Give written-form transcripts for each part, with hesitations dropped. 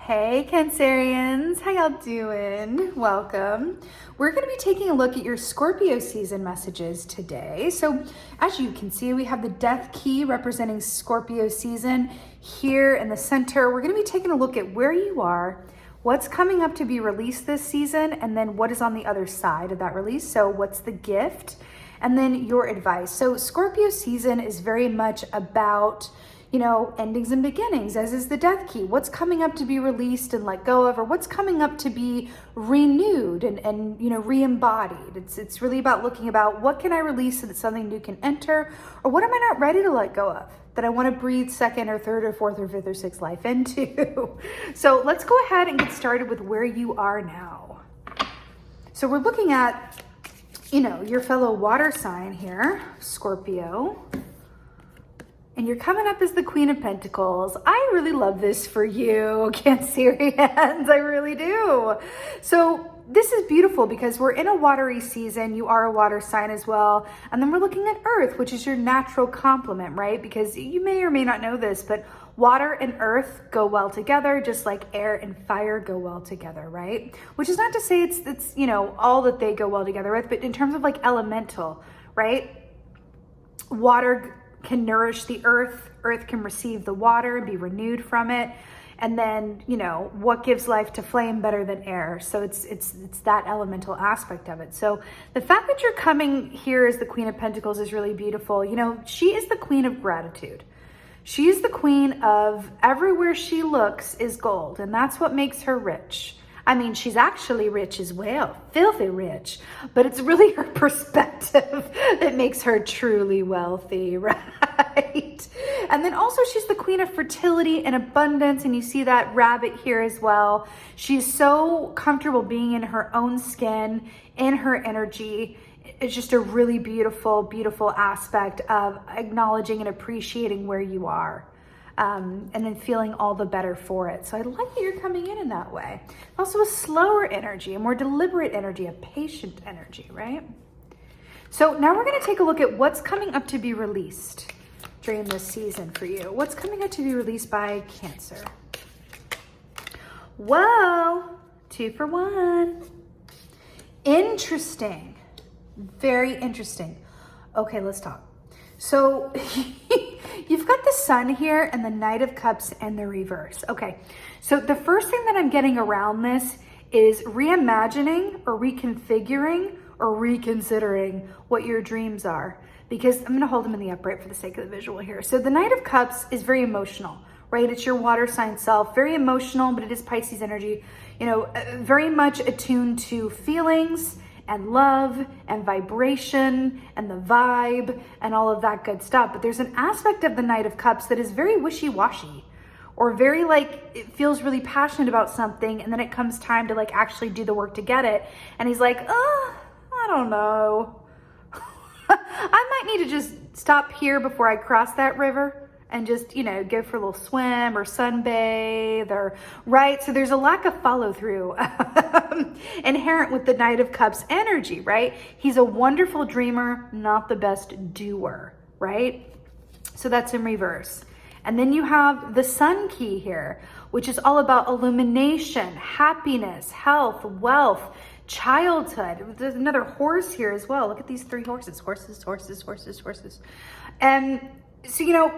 Hey Cancerians, how y'all doing? Welcome. We're going to be taking a look at your Scorpio season messages today. So as you can see, we have the Death Key representing Scorpio season here in the center. We're going to be taking a look at where you are, what's coming up to be released this season, and then what is on the other side of that release. So what's the gift? And then your advice. So Scorpio season is very much about endings and beginnings, as is the Death Key. What's coming up to be released and let go of, or what's coming up to be renewed and re-embodied. It's really about looking about what can I release so that something new can enter, or what am I not ready to let go of that I want to breathe second or third or fourth or fifth or sixth life into. So let's go ahead and get started with where you are now. So we're looking at, your fellow water sign here, Scorpio. And you're coming up as the Queen of Pentacles. I really love this for you, Cancerians. I really do. So this is beautiful because we're in a watery season. You are a water sign as well. And then we're looking at Earth, which is your natural complement, right? Because you may or may not know this, but water and earth go well together, just like air and fire go well together, right? Which is not to say it's all that they go well together with, but in terms of like elemental, right? Water can nourish the earth can receive the water and be renewed from it. And then, what gives life to flame better than air? So it's that elemental aspect of it. So the fact that you're coming here as the Queen of Pentacles is really beautiful. She is the Queen of gratitude. She is the queen of everywhere she looks is gold, and that's what makes her rich. I mean, she's actually rich as well, filthy rich, but it's really her perspective that makes her truly wealthy, right? And then also she's the queen of fertility and abundance, and you see that rabbit here as well. She's so comfortable being in her own skin, in her energy. It's just a really beautiful, beautiful aspect of acknowledging and appreciating where you are. And then feeling all the better for it. So I like that you're coming in that way. Also a slower energy, a more deliberate energy, a patient energy, right? So now we're going to take a look at what's coming up to be released during this season for you. What's coming up to be released by Cancer? Whoa, 2 for 1. Interesting. Very interesting. Okay, let's talk. So you've got the Sun here and the Knight of Cups and the reverse. Okay, so the first thing that I'm getting around this is reimagining or reconfiguring or reconsidering what your dreams are. Because I'm going to hold them in the upright for the sake of the visual here. So the Knight of Cups is very emotional, right? It's your water sign self, very emotional, but it is Pisces energy, very much attuned to feelings and love and vibration and the vibe and all of that good stuff. But there's an aspect of the Knight of Cups that is very wishy-washy, or very it feels really passionate about something, and then it comes time to actually do the work to get it. And he's like, I don't know. I might need to just stop here before I cross that river and just, go for a little swim or sunbathe right? So there's a lack of follow through inherent with the Knight of Cups energy, right? He's a wonderful dreamer, not the best doer, right? So that's in reverse. And then you have the Sun key here, which is all about illumination, happiness, health, wealth, childhood. There's another horse here as well. Look at these 3 horses, horses, horses, horses, horses. And so,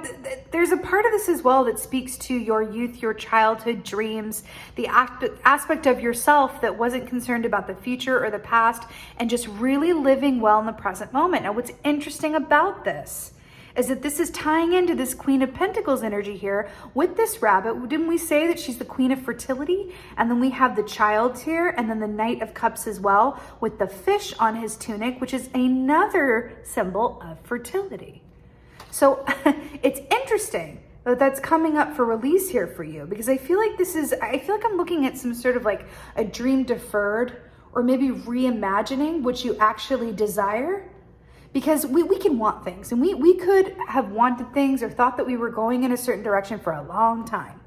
there's a part of this as well that speaks to your youth, your childhood dreams, the aspect of yourself that wasn't concerned about the future or the past, and just really living well in the present moment. Now, what's interesting about this is that this is tying into this Queen of Pentacles energy here with this rabbit. Didn't we say that she's the Queen of Fertility? And then we have the child here, and then the Knight of Cups as well, with the fish on his tunic, which is another symbol of fertility. So it's interesting that that's coming up for release here for you, because I feel like I'm looking at some sort of a dream deferred, or maybe reimagining what you actually desire. Because we can want things, and we could have wanted things or thought that we were going in a certain direction for a long time.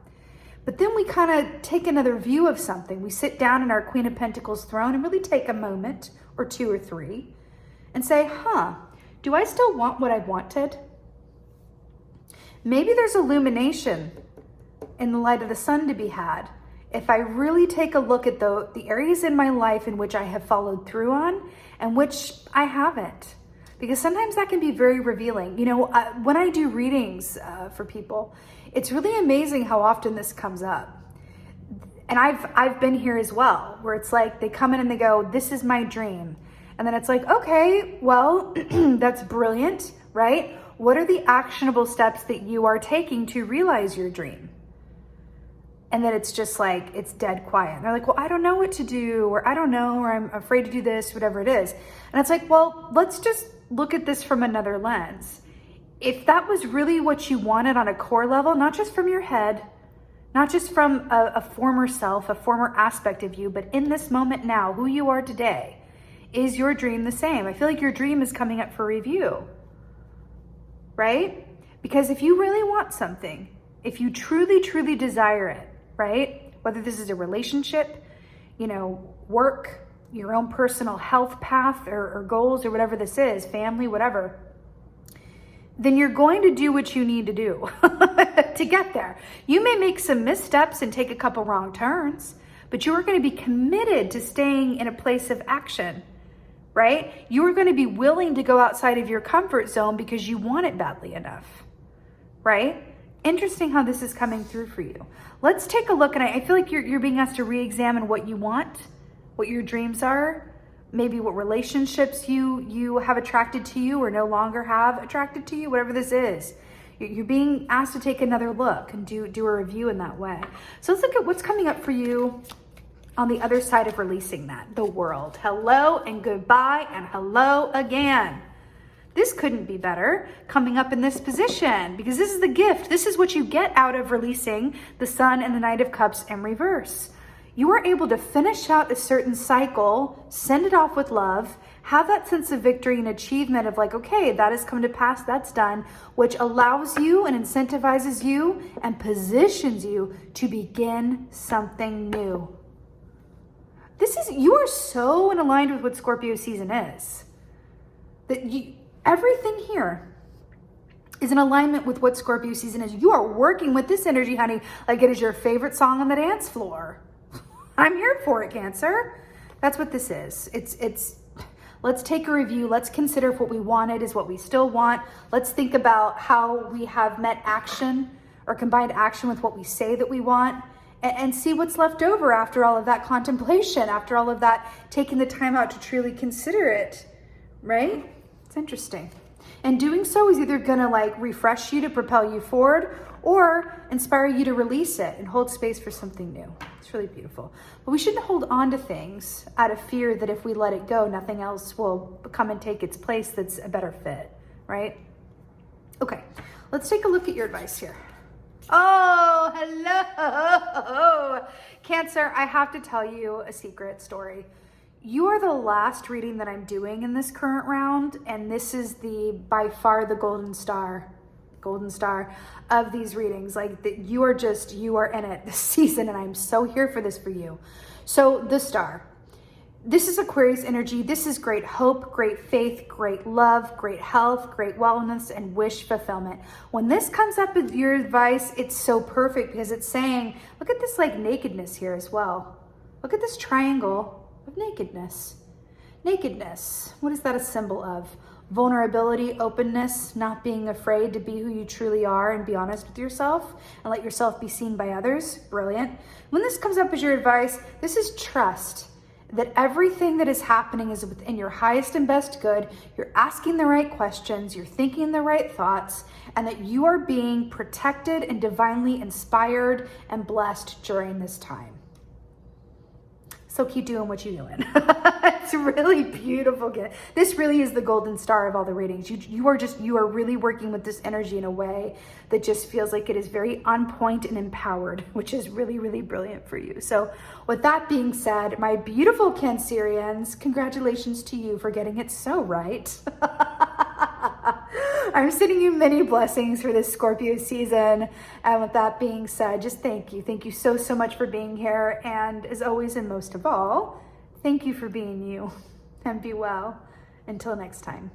But then we kind of take another view of something. We sit down in our Queen of Pentacles throne and really take a moment or 2 or 3 and say, do I still want what I wanted? Maybe there's illumination in the light of the sun to be had if I really take a look at the areas in my life in which I have followed through on and which I haven't. Because sometimes that can be very revealing. You know, when I do readings for people, it's really amazing how often this comes up. And I've been here as well, where it's like they come in and they go, this is my dream. And then it's like, okay, well, that's brilliant, right? What are the actionable steps that you are taking to realize your dream? And then it's just like, it's dead quiet. And they're like, well, I don't know what to do, or I don't know, or I'm afraid to do this, whatever it is. And it's like, well, let's just look at this from another lens. If that was really what you wanted on a core level, not just from your head, not just from a former self, a former aspect of you, but in this moment now, who you are today, is your dream the same? I feel like your dream is coming up for review, right? Because if you really want something, if you truly, truly desire it, right? Whether this is a relationship, you know, work, your own personal health path or goals or whatever this is, family, whatever, then you're going to do what you need to do to get there. You may make some missteps and take a couple wrong turns, but you are going to be committed to staying in a place of action, right? You are going to be willing to go outside of your comfort zone because you want it badly enough, right? Interesting how this is coming through for you. Let's take a look, and I feel like you're being asked to re-examine what you want, what your dreams are, maybe what relationships you have attracted to you or no longer have attracted to you, whatever this is. You're being asked to take another look and do a review in that way. So let's look at what's coming up for you on the other side of releasing that, the world. Hello and goodbye and hello again. This couldn't be better coming up in this position, because this is the gift. This is what you get out of releasing the Sun and the Knight of Cups in reverse. You are able to finish out a certain cycle, send it off with love, have that sense of victory and achievement of like, okay, that has come to pass, that's done, which allows you and incentivizes you and positions you to begin something new. You are so in aligned with what Scorpio season is. That everything here is in alignment with what Scorpio season is. You are working with this energy, honey, like it is your favorite song on the dance floor. I'm here for it, Cancer. That's what this is. It's let's take a review. Let's consider if what we wanted is what we still want. Let's think about how we have met action or combined action with what we say that we want, and see what's left over after all of that contemplation, after all of that taking the time out to truly consider it, right? It's interesting. And doing so is either gonna like refresh you to propel you forward or inspire you to release it and hold space for something new. It's really beautiful. But we shouldn't hold on to things out of fear that if we let it go, nothing else will come and take its place that's a better fit, right? Okay, let's take a look at your advice here. Oh, hello. Cancer, I have to tell you a secret story. You are the last reading that I'm doing in this current round, and this is by far the golden star of these readings. Like that, you are in it this season, and I'm so here for this for you. So the star, this is Aquarius energy. This is great hope, great faith, great love, great health, great wellness, and wish fulfillment. When this comes up with your advice, it's so perfect because it's saying, look at this like nakedness here as well. Look at this triangle of nakedness. Nakedness, what is that a symbol of? Vulnerability, openness, not being afraid to be who you truly are and be honest with yourself and let yourself be seen by others. Brilliant. When this comes up as your advice, this is trust that everything that is happening is within your highest and best good. You're asking the right questions, you're thinking the right thoughts, and that you are being protected and divinely inspired and blessed during this time. So keep doing what you're doing. It's really beautiful. This really is the golden star of all the readings. You are really working with this energy in a way that just feels like it is very on point and empowered, which is really, really brilliant for you. So with that being said, my beautiful Cancerians, congratulations to you for getting it so right. I'm sending you many blessings for this Scorpio season. And with that being said, just thank you. Thank you so, so much for being here. And as always, and most of all, thank you for being you. And be well. Until next time.